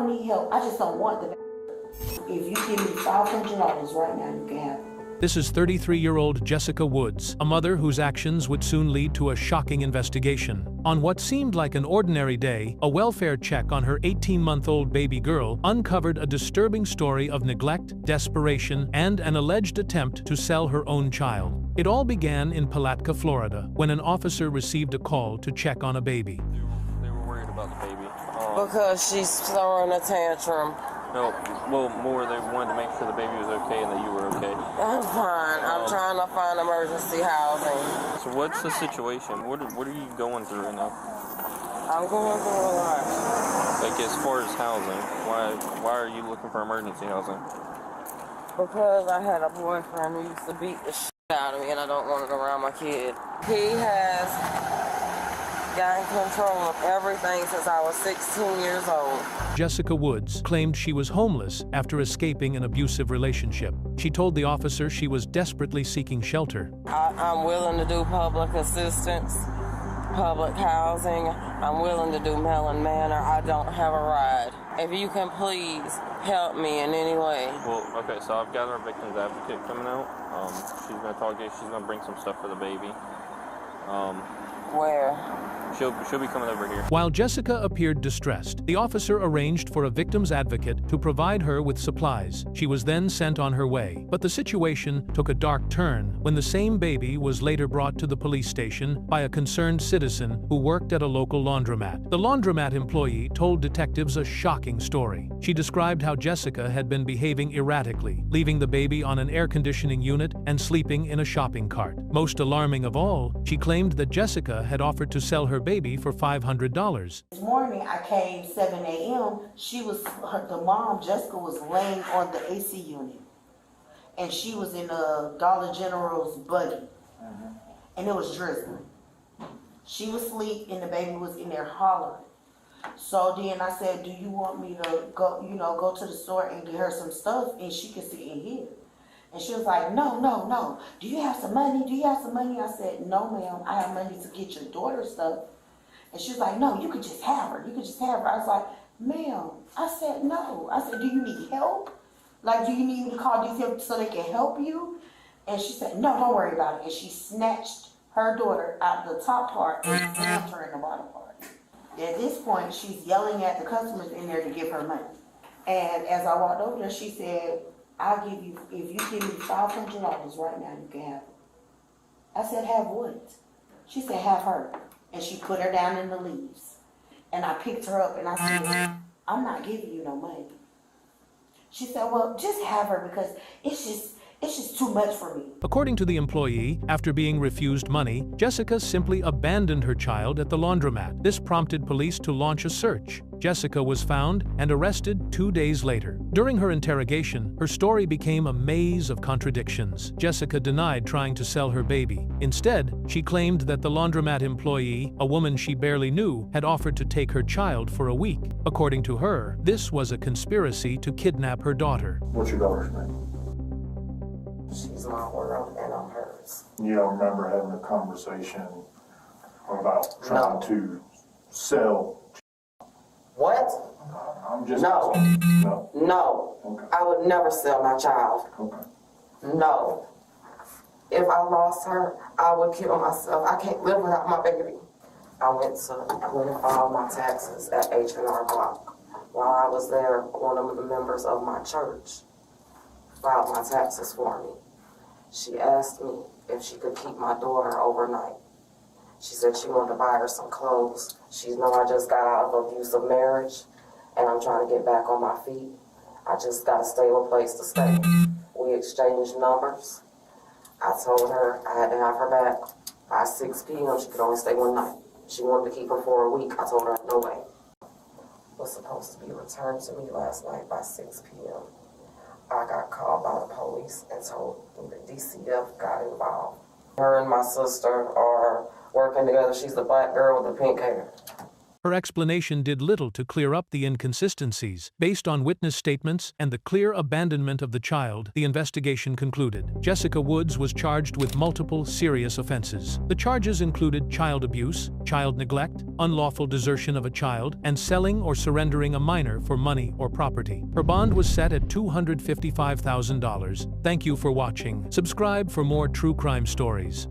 don't need help. I just don't want the. If you give me $500 right now, you can have it. This is 33-year-old Jessica Woods, a mother whose actions would soon lead to a shocking investigation. On what seemed like an ordinary day, a welfare check on her 18-month-old baby girl uncovered a disturbing story of neglect, desperation, and an alleged attempt to sell her own child. It all began in Palatka, Florida, when an officer received a call to check on a baby. They were worried about the baby. Because she's throwing a tantrum. No, well, more they wanted to make sure the baby was okay and that you were okay. I'm fine. I'm trying to find emergency housing. So what's the situation? What are you going through right now? I'm going through a lot. Like as far as housing, why are you looking for emergency housing? Because I had a boyfriend who used to beat the shit out of me and I don't want it around my kid. He has gotten control of everything since I was 16 years old. Jessica Woods claimed she was homeless after escaping an abusive relationship. She told the officer she was desperately seeking shelter. I'm willing to do public assistance, public housing. I'm willing to do Mail and Manor. I don't have a ride. If you can please help me in any way. Well, okay, so I've got our victim's advocate coming out. She's going to talk to you. She's going to bring some stuff for the baby. Where? She'll be coming over here. While Jessica appeared distressed, the officer arranged for a victim's advocate to provide her with supplies. She was then sent on her way. But the situation took a dark turn when the same baby was later brought to the police station by a concerned citizen who worked at a local laundromat. The laundromat employee told detectives a shocking story. She described how Jessica had been behaving erratically, leaving the baby on an air conditioning unit and sleeping in a shopping cart. Most alarming of all, she claimed that Jessica had offered to sell her baby for $500. This morning I came 7 a.m. The mom, Jessica, was laying on the AC unit. And she was in a Dollar General's buggy. And it was drizzling. She was asleep and the baby was in there hollering. So then I said, do you want me to go to the store and get her some stuff and she can sit in here? And she was like, no. Do you have some money? I said, no, ma'am. I have money to get your daughter stuff. And she was like, no, you could just have her. I was like, ma'am. I said, no. I said, do you need help? Like, do you need me to call these people so they can help you? And she said, no, don't worry about it. And she snatched her daughter out the top part and slammed her in the bottom part. At this point, she's yelling at the customers in there to give her money. And as I walked over there, she said, if you give me $500 right now, you can have it. I said, have what? She said, have her. And she put her down in the leaves. And I picked her up and I said, I'm not giving you no money. She said, well, just have her because it's just too much for me. According to the employee, after being refused money, Jessica simply abandoned her child at the laundromat. This prompted police to launch a search. Jessica was found and arrested 2 days later. During her interrogation, her story became a maze of contradictions. Jessica denied trying to sell her baby. Instead, she claimed that the laundromat employee, a woman she barely knew, had offered to take her child for a week. According to her, this was a conspiracy to kidnap her daughter. What's your daughter's name? She's my world and I'm hers. You don't remember having a conversation about trying to sell? What? I'm just No. No. No. Okay. I would never sell my child. Okay. No. If I lost her, I would kill myself. I can't live without my baby. I went and filed my taxes at H&R Block. While I was there, one of the members of my church filed my taxes for me. She asked me if she could keep my daughter overnight. She said she wanted to buy her some clothes. She know I just got out of an abusive marriage and I'm trying to get back on my feet. I just got a stable place to stay. We exchanged numbers. I told her I had to have her back by 6 p.m. She could only stay one night. She wanted to keep her for a week. I told her no way. Was supposed to be returned to me last night by 6 p.m. I got called by the police and told them the DCF got involved. Her and my sister are working together. She's the black girl with the pink hair. Her explanation did little to clear up the inconsistencies. Based on witness statements and the clear abandonment of the child, the investigation concluded. Jessica Woods was charged with multiple serious offenses. The charges included child abuse, child neglect, unlawful desertion of a child, and selling or surrendering a minor for money or property. Her bond was set at $255,000. Thank you for watching. Subscribe for more true crime stories.